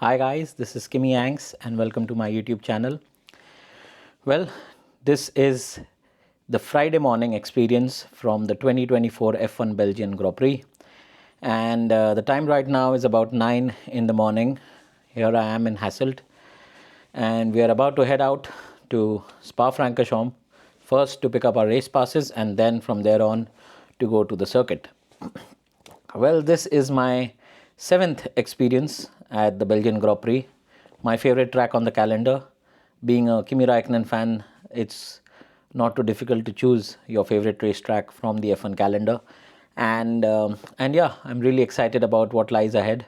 Hi guys, this is Kimmy Yanks and welcome to my YouTube channel. Well, this is the Friday morning experience from the 2024 F1 Belgian Grand Prix, and the time right now is about 9 in the morning. Here I am in Hasselt and we are about to head out to Spa-Francorchamps, first to pick up our race passes and then from there on to go to the circuit. Well, this is my 7th experience at the Belgian Grand Prix, my favorite track on the calendar. Being a Kimi Raikkonen fan, it's not too difficult to choose your favorite racetrack from the F1 calendar. And yeah, I'm really excited about what lies ahead.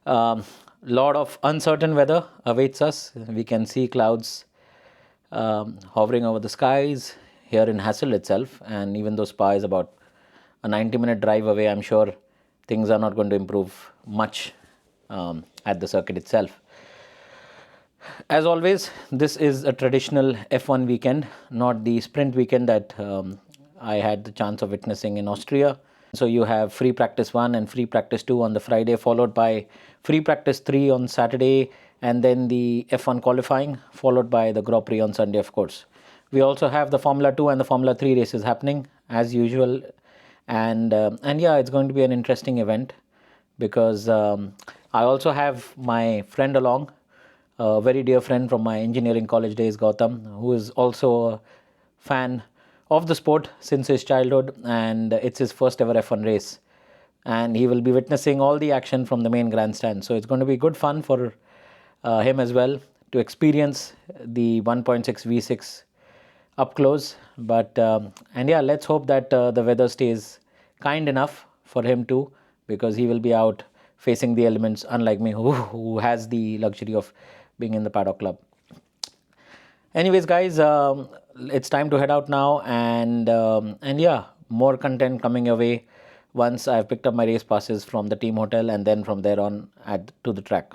Lot of uncertain weather awaits us. We can see clouds hovering over the skies here in Hasselt itself, and even though Spa is about a 90-minute drive away, I'm sure things are not going to improve much at the circuit itself. As always, this is a traditional F1 weekend, not the sprint weekend that I had the chance of witnessing in Austria. So you have free practice 1 and free practice 2 on the Friday, followed by free practice 3 on Saturday, and then the F1 qualifying, followed by the Grand Prix on Sunday, of course. We also have the Formula 2 and the Formula 3 races happening as usual. And yeah, it's going to be an interesting event because I also have my friend along, a very dear friend from my engineering college days, Gautam, who is also a fan of the sport since his childhood, and it's his first ever F1 race. And he will be witnessing all the action from the main grandstand. So it's going to be good fun for him as well to experience the 1.6 V6 up close. But and yeah, let's hope that the weather stays kind enough for him too, because he will be out facing the elements, unlike me who has the luxury of being in the Paddock Club. Anyways guys, it's time to head out now, and yeah, more content coming your way once I've picked up my race passes from the team hotel and then from there on to the track.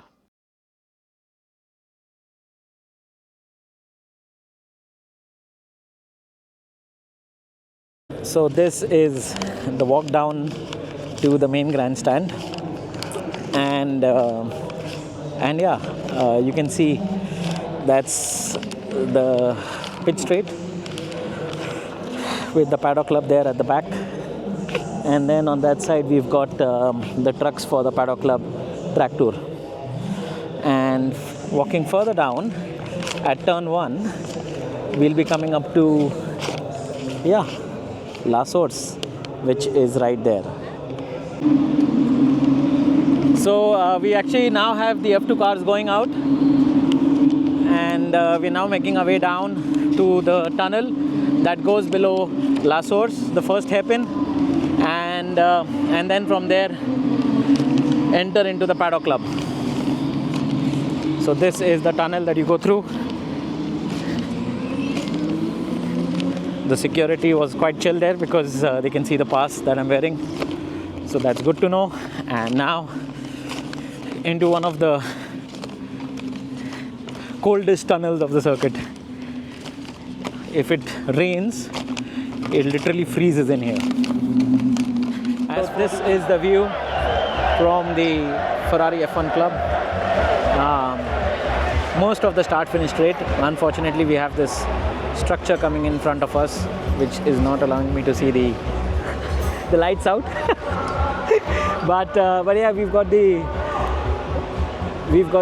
So this is the walk down to the main grandstand, and yeah, you can see that's the pit straight with the Paddock Club there at the back, and then on that side we've got the trucks for the Paddock Club track tour. And walking further down at turn 1, we'll be coming up to La Source, which is right there. So we actually now have the F2 cars going out, and we're now making our way down to the tunnel that goes below La Source, the first hairpin, and then from there enter into the Paddock Club. So this is the tunnel that you go through. The security was quite chill there because they can see the pass that I'm wearing, so that's good to know. And now into one of the coldest tunnels of the circuit. If it rains, it literally freezes in here. As this is the view from the Ferrari F1 Club. Most of the start-finish straight. Unfortunately, we have this structure coming in front of us, which is not allowing me to see the lights out. but yeah, we've got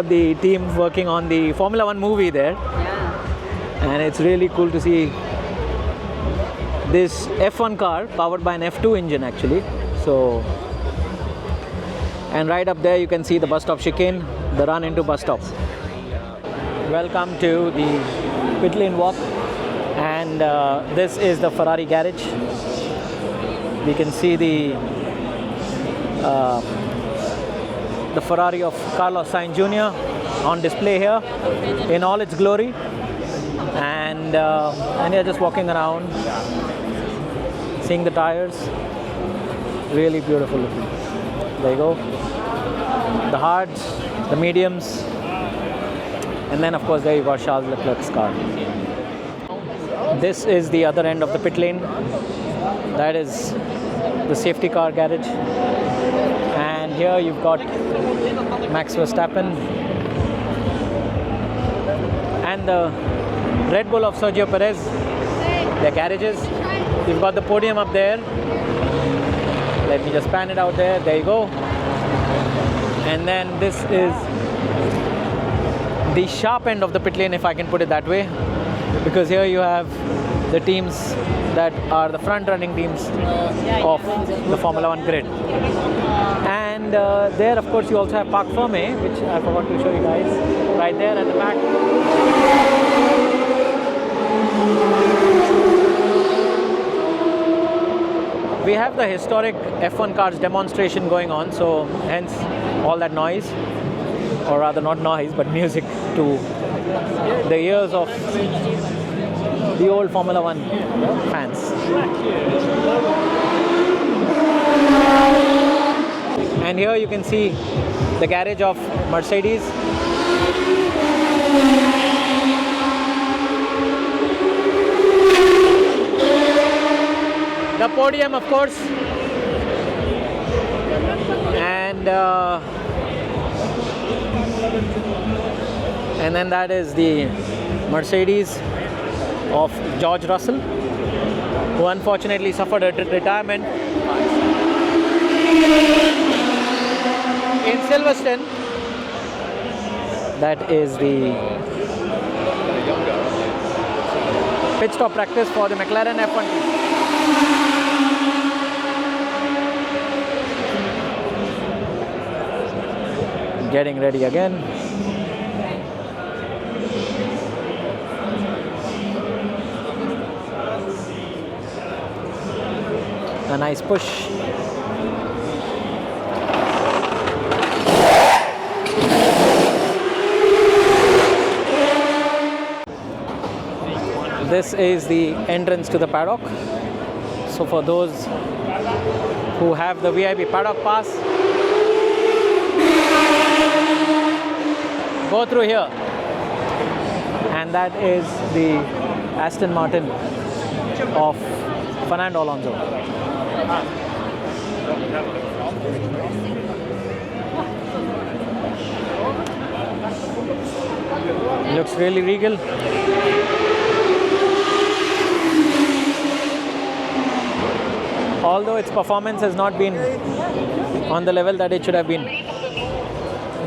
the team working on the Formula 1 movie there. Yeah. And it's really cool to see this F1 car powered by an F2 engine actually. So, and right up there you can see the bus stop chicane, the run into bus stop. Welcome to the pit lane walk, and this is the Ferrari garage. We can see the Ferrari of Carlos Sainz Jr. on display here in all its glory, and yeah, just walking around, seeing the tires, really beautiful looking. There you go, the hards, the mediums, and then of course there you got Charles Leclerc's car. This is the other end of the pit lane. That is the safety car garage, and here you've got Max Verstappen and the Red Bull of Sergio Perez, their garages. You've got the podium up there. Let me just pan it out there. There you go. And then this is the sharp end of the pit lane, if I can put it that way, because here you have the teams that are the front running teams of the Formula 1 grid. And there, of course, you also have Parc Fermé, which I forgot to show you guys, right there at the back. We have the historic F1 cars demonstration going on, so hence all that noise, or rather not noise, but music to the ears of the old Formula 1 fans. And here you can see the garage of Mercedes. The podium, of course, and then that is the Mercedes of George Russell, who unfortunately suffered a retirement in Silverstone. That is the pit stop practice for the McLaren F1 team. Getting ready again. A nice push. This is the entrance to the paddock. So for those who have the VIP paddock pass, go through here. And that is the Aston Martin of Fernando Alonso. Looks really regal. Although its performance has not been on the level that it should have been.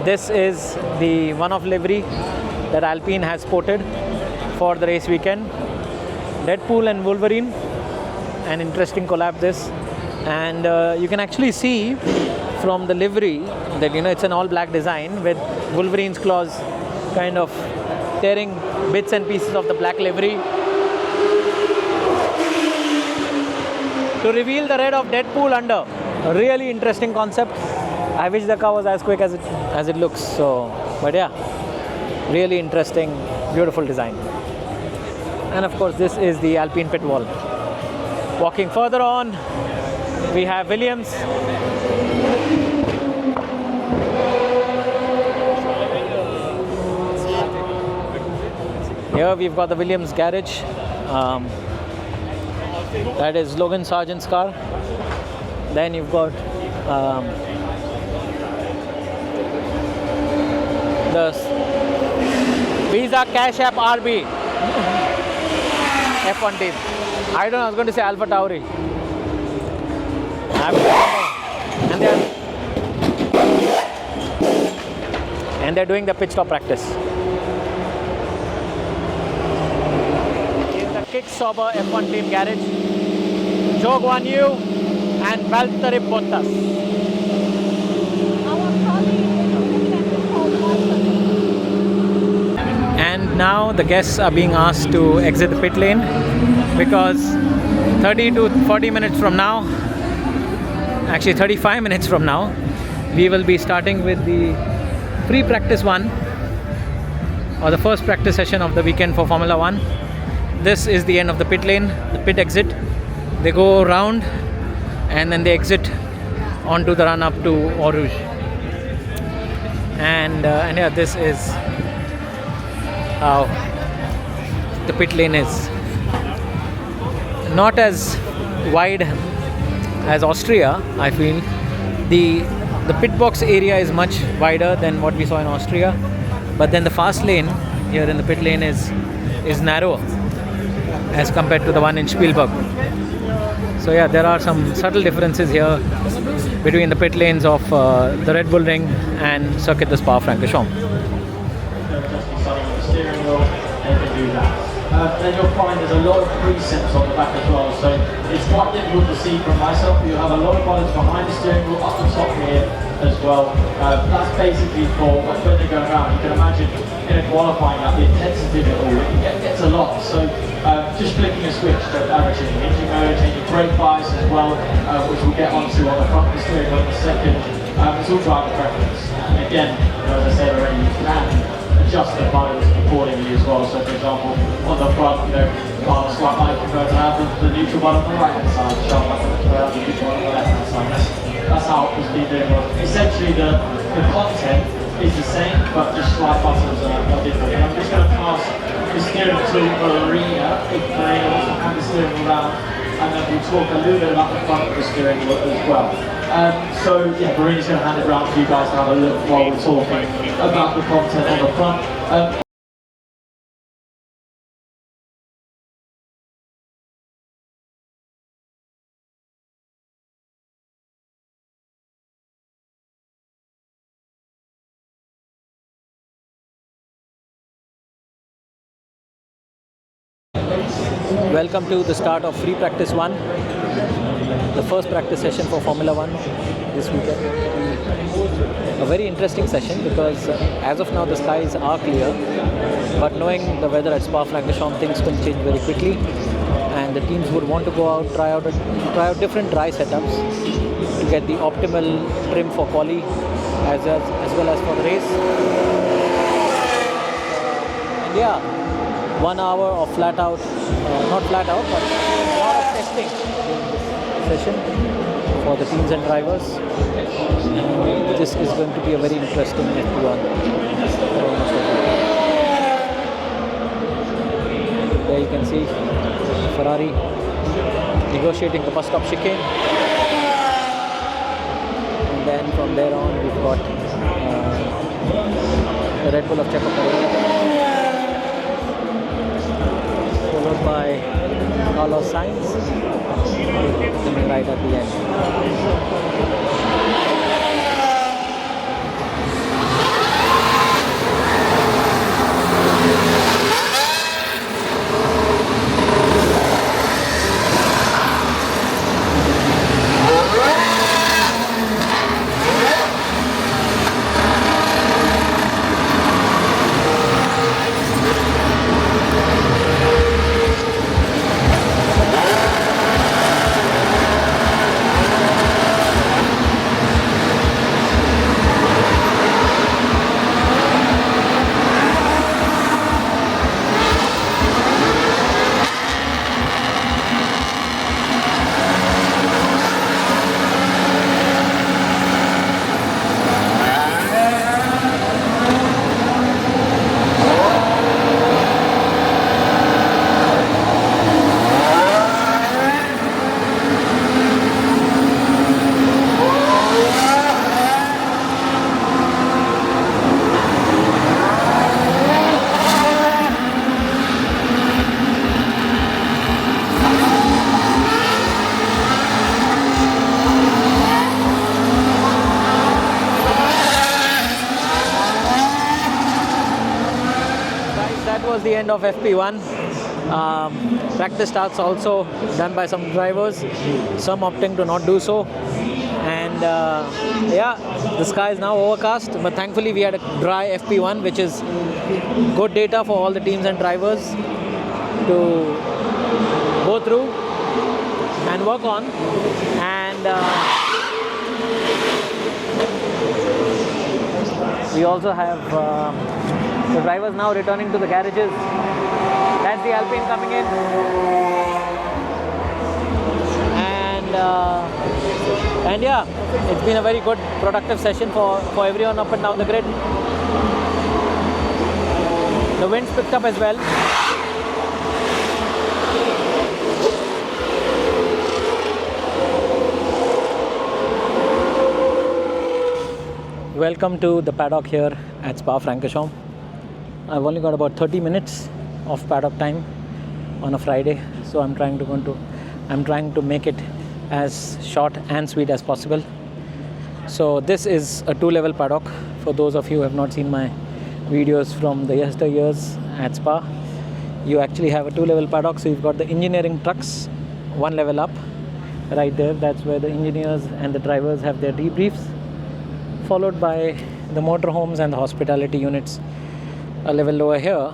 This is the one-off livery that Alpine has sported for the race weekend. Deadpool and Wolverine, an interesting collab this. And you can actually see from the livery that, you know, it's an all-black design with Wolverine's claws kind of tearing bits and pieces of the black livery to reveal the red of Deadpool under. A really interesting concept. I wish the car was as quick as it looks. So, but yeah, really interesting, beautiful design. And of course, this is the Alpine pit wall. Walking further on, we have Williams. Here we've got the Williams garage. That is Logan Sargent's car. Then you've got the Visa Cash App RB F1 team. I don't know, I was going to say Alpha Tauri. And they're doing the pit stop practice. In the Kick Sauber F1 team garage, Zhou Guanyu and Valtteri Bottas. And now the guests are being asked to exit the pit lane because 30 to 40 minutes from now, actually 35 minutes from now, we will be starting with the pre-practice one, or the first practice session of the weekend for Formula 1. This is the end of the pit lane, the pit exit. They go around and then they exit onto the run up to Eau Rouge. And yeah, this is how the pit lane is. Not as wide as Austria, I feel. The pit box area is much wider than what we saw in Austria, but then the fast lane here in the pit lane is narrow as compared to the one in Spielberg. So yeah, there are some subtle differences here between the pit lanes of the Red Bull Ring and Circuit de Spa-Francorchamps. Then you'll find there's a lot of presets on the back as well, so it's quite difficult to see from myself. You have a lot of buttons behind the steering wheel, up the top here as well. That's basically for when they're going around. You can imagine in a qualifying that the intensity of it all gets a lot. So just flicking a switch, so changing engine mode, changing brake bias as well, which we'll get onto on the front of the steering wheel in a second. It's all driver preference. And again, as I said already, you can adjust the buttons accordingly as well. So for example, on the front, on the swipe mic, you can have the neutral button on the right hand side, sharp button on the neutral button on the left hand side. That's how it was being doing. Essentially the content is the same, but just slight buttons are different. And I'm just going to pass the steering to Marina, if Marina wants to hand the steering wheel around, and then we'll talk a little bit about the front of the steering wheel as well. So yeah, Marina's going to hand it around for you guys to have a look while we're talking about the content on the front. Welcome to the start of Free Practice 1, the first practice session for Formula 1 this weekend. A very interesting session because as of now the skies are clear, but knowing the weather at Spa-Francorchamps, things can change very quickly, and the teams would want to go out, try out different dry setups to get the optimal trim for quali as well as for the race. And yeah, 1 hour of flat out, not flat out, but a lot of testing in this session for the teams and drivers. This is going to be a very interesting F1. There you can see Ferrari negotiating the bus stop chicane. And then from there on we've got the Red Bull of Checo, followed by Carlos Sainz coming right at the end. The end of FP1. Practice starts also done by some drivers, some opting to not do so, and yeah, the sky is now overcast, but thankfully we had a dry FP1, which is good data for all the teams and drivers to go through and work on. And we also have the drivers now returning to the garages. That's the Alpine coming in. And yeah, it's been a very good, productive session for everyone up and down the grid. The wind's picked up as well. Welcome to the paddock here at Spa-Francorchamps. I've only got about 30 minutes of paddock time on a Friday, so I'm trying to make it as short and sweet as possible. So this is a 2-level paddock. For those of you who have not seen my videos from the yesteryears at Spa, you actually have a 2-level paddock. So you've got the engineering trucks 1 level up right there. That's where the engineers and the drivers have their debriefs, followed by the motorhomes and the hospitality units a level lower here,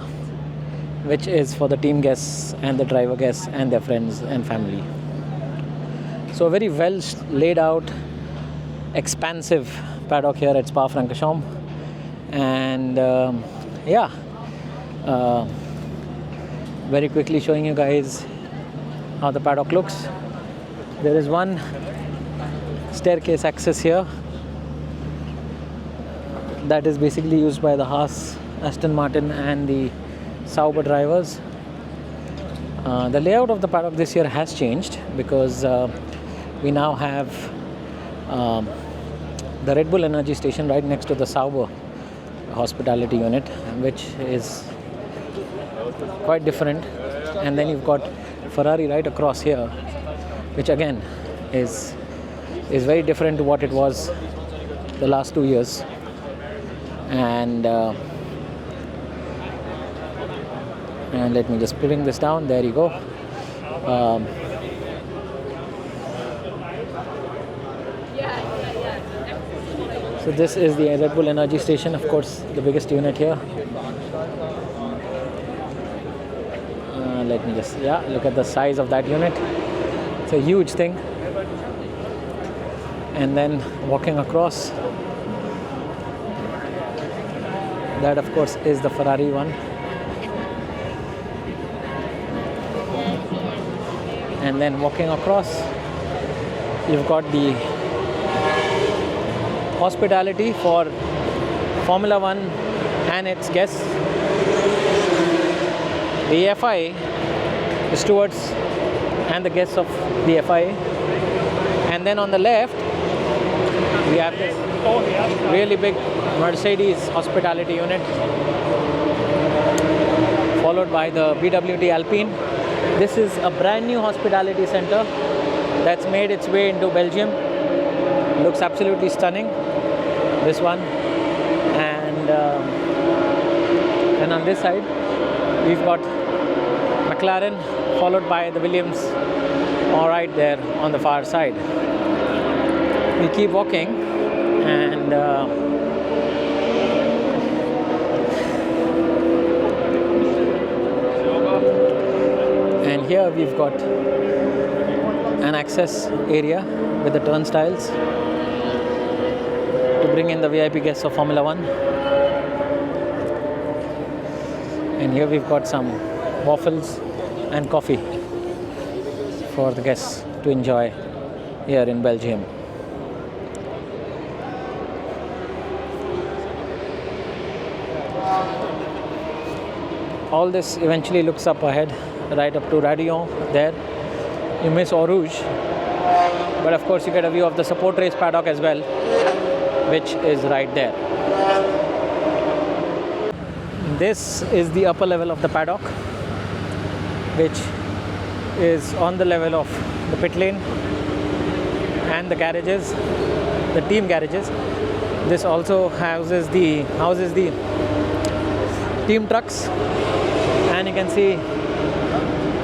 which is for the team guests and the driver guests and their friends and family. So a very well laid out, expansive paddock here at Spa-Francorchamps. And very quickly showing you guys how the paddock looks. There is one staircase access here that is basically used by the Haas, Aston Martin and the Sauber drivers. The layout of the paddock this year has changed because we now have the Red Bull Energy Station right next to the Sauber hospitality unit, which is quite different. And then you've got Ferrari right across here, which again is very different to what it was the last 2 years. And let me just bring this down. There you go. So this is the Red Bull Energy Station, of course, the biggest unit here. Let me just, look at the size of that unit. It's a huge thing. And then walking across, that of course is the Ferrari one. And then walking across, you've got the hospitality for Formula One and its guests. The FIA, the stewards and the guests of the FIA. And then on the left, we have this really big Mercedes hospitality unit, followed by the BWT Alpine. This is a brand new hospitality center that's made its way into Belgium. Looks absolutely stunning, this one. And on this side, we've got McLaren, followed by the Williams, all right there on the far side. We keep walking, and here we've got an access area with the turnstiles to bring in the VIP guests of Formula One. And here we've got some waffles and coffee for the guests to enjoy here in Belgium. All this eventually looks up ahead, right up to Radion there. You miss Eau Rouge, but of course you get a view of the support race paddock as well, which is right there. This is the upper level of the paddock, which is on the level of the pit lane and the garages, the team garages. This also houses the team trucks, and you can see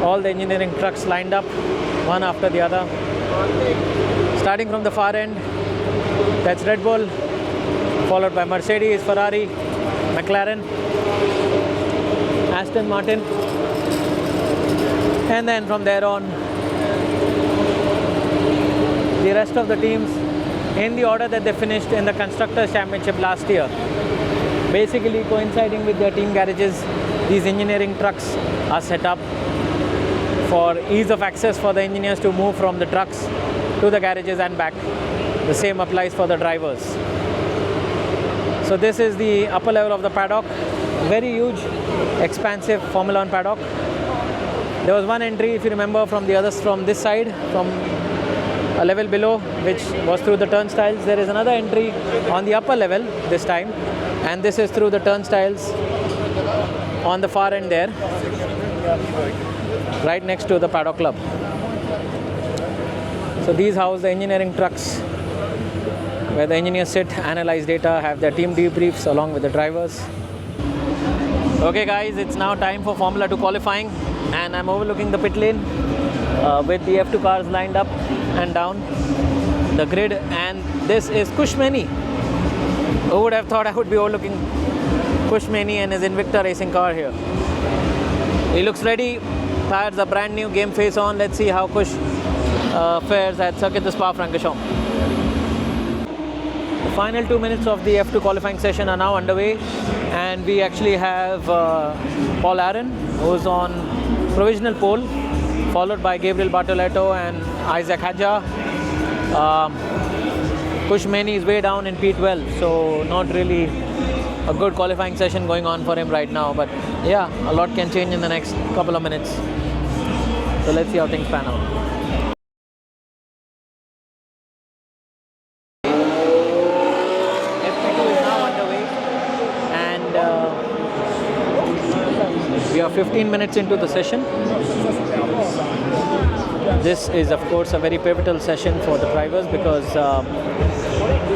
all the engineering trucks lined up one after the other. Starting from the far end, that's Red Bull, followed by Mercedes, Ferrari, McLaren, Aston Martin, and then from there on, the rest of the teams in the order that they finished in the Constructors' Championship last year. Basically coinciding with their team garages, these engineering trucks are set up for ease of access for the engineers to move from the trucks to the garages and back. The same applies for the drivers. So this is the upper level of the paddock. Very huge, expansive Formula One paddock. There was one entry, if you remember, from the others from this side, from a level below, which was through the turnstiles. There is another entry on the upper level this time, and this is through the turnstiles on the far end there, right next to the Paddock Club. So these house the engineering trucks where the engineers sit, analyze data, have their team debriefs along with the drivers. Okay guys, it's now time for Formula 2 qualifying, and I'm overlooking the pit lane with the F2 cars lined up and down the grid, and this is Kushmeni. Who would have thought I would be overlooking Kushmeni and his Invicta racing car here. He looks ready, tires are brand new, game face on. Let's see how Kush fares at Circuit de Spa-Francorchamps. The final 2 minutes of the F2 qualifying session are now underway, and we actually have Paul Aaron, who's on provisional pole, followed by Gabriel Bartoletto and Isaac Hadja. Kushmeni is way down in P12, so not really a good qualifying session going on for him right now. But yeah, a lot can change in the next couple of minutes. So let's see how things pan out. F2 is now underway, and we are 15 minutes into the session. This is of course a very pivotal session for the drivers because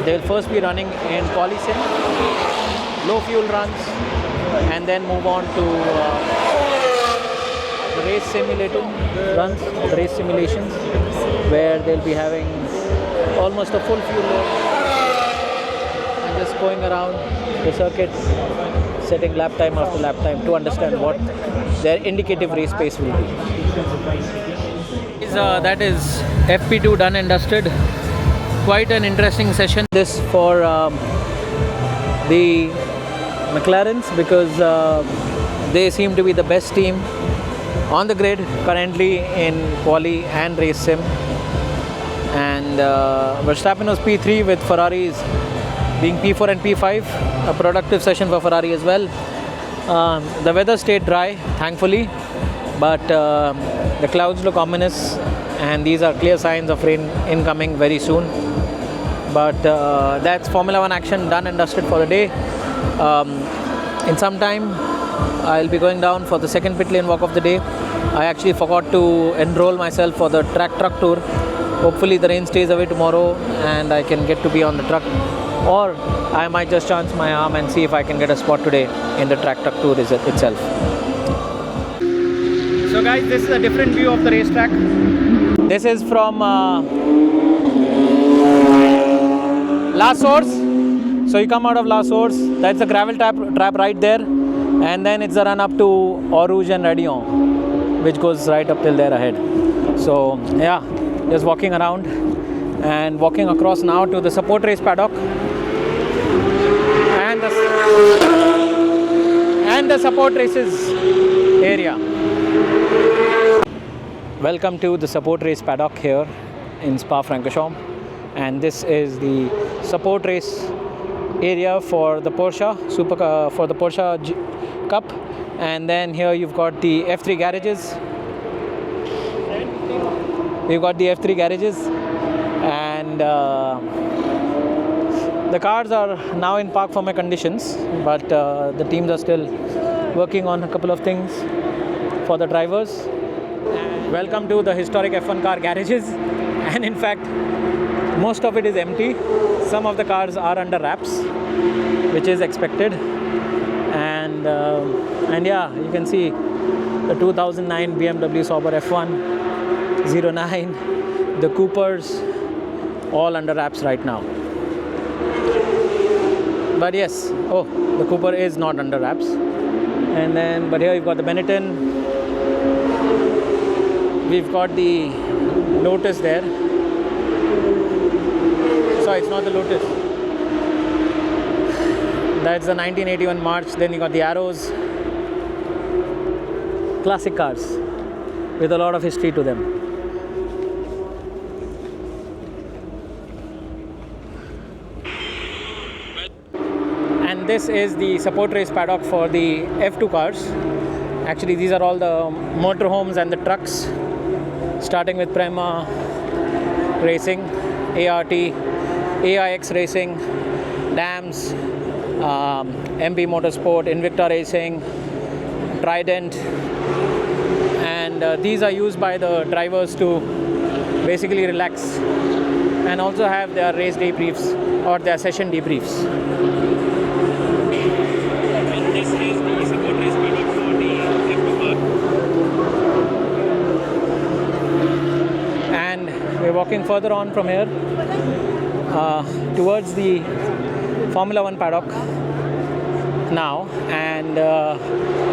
they'll first be running in quali-sim, low fuel runs, and then move on to the race simulator runs, the race simulations, where they'll be having almost a full fuel load and just going around the circuit, setting lap time after lap time to understand what their indicative race pace will be. That is FP2 done and dusted. Quite an interesting session this for the McLarens, because they seem to be the best team on the grid currently in quali and race sim, and Verstappen was P3 with Ferraris being P4 and P5. A productive session for Ferrari as well. The weather stayed dry, thankfully, but the clouds look ominous, and these are clear signs of rain incoming very soon. But that's Formula 1 action done and dusted for the day. In some time, I'll be going down for the second pit lane walk of the day. I actually forgot to enroll myself for the track truck tour. Hopefully the rain stays away tomorrow and I can get to be on the truck, or I might just chance my arm and see if I can get a spot today in the track truck tour itself. So guys, this is a different view of the racetrack. This is from La Source. So you come out of La Source, that's a gravel trap right there, and then it's a run up to Eau Rouge and Radion, which goes right up till there ahead. So yeah, just walking around and walking across now to the support race paddock and the support races area. Welcome to the support race paddock here in Spa-Francorchamps, and this is the support race area for the Porsche for the Porsche Cup. And then here you've got the F3 garages. We've got the F3 garages, and the cars are now in park format conditions, but the teams are still working on a couple of things for the drivers. Welcome to the historic F1 car garages, and in fact most of it is empty. Some of the cars are under wraps, which is expected, and yeah, you can see the 2009 BMW Sauber F1 09, the Coopers, all under wraps right now. But yes, oh, the Cooper is not under wraps. And then, but here you've got the Benetton. We've got the Lotus there. Sorry, it's not the Lotus. That's the 1981 March. Then you got the Arrows. Classic cars with a lot of history to them. And this is the support race paddock for the F2 cars. Actually, these are all the motorhomes and the trucks, starting with Prema Racing, ART, AIX Racing, Dams, MB Motorsport, Invicta Racing, Trident, and these are used by the drivers to basically relax and also have their race debriefs or their session debriefs. This is the support race paddock for the F2 and we're walking further on from here towards the Formula 1 paddock now, and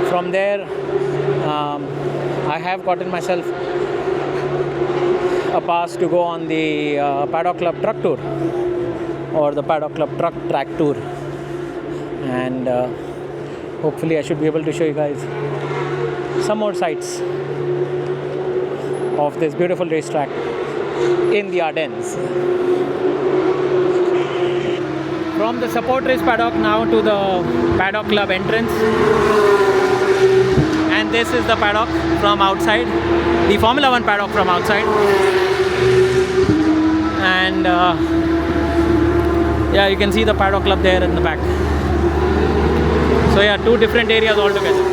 from there I have gotten myself a pass to go on the Paddock Club truck tour or the Paddock Club truck track tour, and hopefully I should be able to show you guys some more sights of this beautiful racetrack in the Ardennes. From the support race paddock now to the Paddock Club entrance, and this is the paddock from outside, the Formula 1 paddock from outside, and yeah, you can see the Paddock Club there in the back. So yeah, two different areas altogether.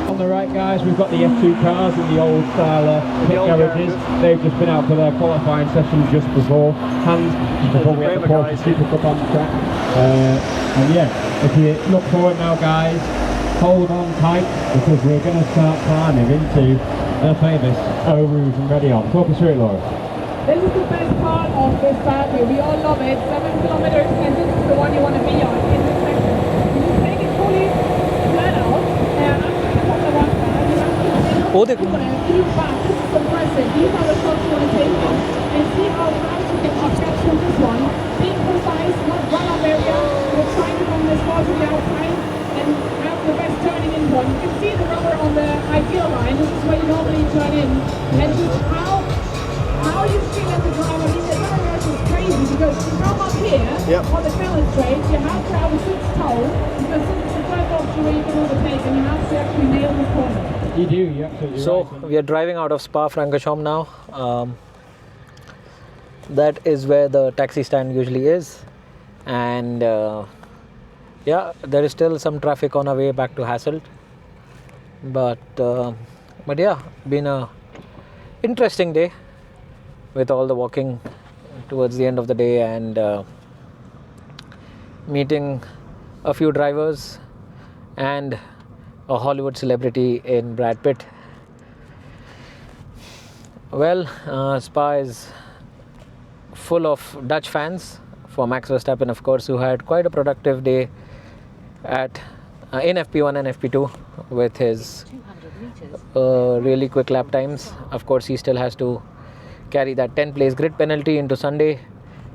On the right, guys, we've got the F2 cars in the old style pit garages. They've just been out for their qualifying session just beforehand, before we had the Porsche Super Cup on the track. And yeah, if you look forward now, guys, hold on tight, because we're going to start climbing into the famous Eau Rouge and Raidillon. Talk us through it, Laura. This is the best part of this circuit. We all love it. 7 kilometers, and this is the one you want to be on in this section. You just take it fully flat out, and from the one side, you have to keep back. This is impressive. These are the shots you want to take in, and see how fast you can catch from this one. Being precise, not run up area. We're trying to come as far to the outside and have the best turning in point. You can see the rubber on the ideal line. This is where you normally turn in, and just how you feel as a driver. I mean, the rubber rush is crazy because you come up here on the challenge straight, you have to have a 6-toe, because this is the first option where you can overtake, and you have to actually nail the corner. You do, you're absolutely So right. we are driving out of Spa-Francorchamps now. That is where the taxi stand usually is, and yeah, there is still some traffic on our way back to Hasselt, but yeah, been a interesting day with all the walking towards the end of the day, and meeting a few drivers and a Hollywood celebrity in Brad Pitt. Well, Spa is full of Dutch fans for Max Verstappen, of course, who had quite a productive day at in FP1 and FP2 with his really quick lap times. Of course, he still has to carry that 10 place grid penalty into Sunday,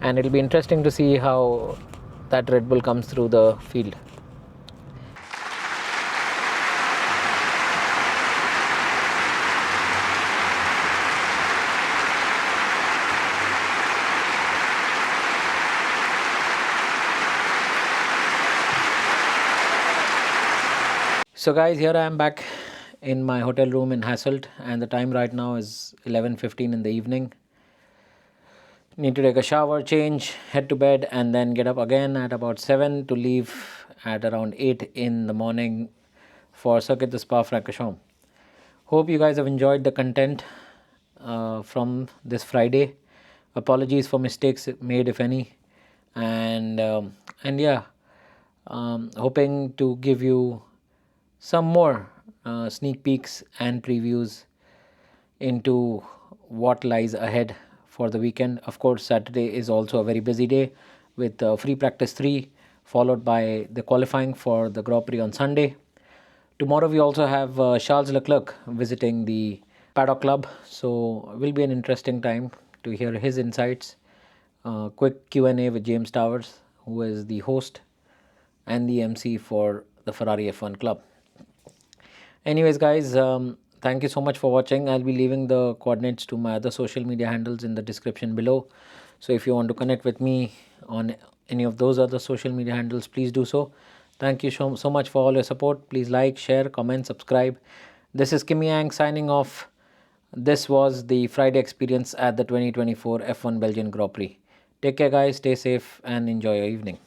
and it'll be interesting to see how that Red Bull comes through the field. So guys, here I am back in my hotel room in Hasselt, and the time right now is 11:15 in the evening. Need to take a shower, change, head to bed, and then get up again at about 7 to leave at around 8 in the morning for Circuit de Spa-Francorchamps. Hope you guys have enjoyed the content from this Friday. Apologies for mistakes made, if any, and yeah, hoping to give you some more sneak peeks and previews into what lies ahead for the weekend. Of course, Saturday is also a very busy day with free practice 3 followed by the qualifying for the Grand Prix on Sunday. Tomorrow we also have Charles Leclerc visiting the Paddock Club, so it will be an interesting time to hear his insights. Quick Q&A with James Towers, who is the host and the MC for the Ferrari F1 Club. Anyways, guys, thank you so much for watching. I'll be leaving the coordinates to my other social media handles in the description below. So if you want to connect with me on any of those other social media handles, please do so. Thank you so much for all your support. Please like, share, comment, subscribe. This is Kim Yang signing off. This was the Friday experience at the 2024 F1 Belgian Grand Prix. Take care, guys. Stay safe and enjoy your evening.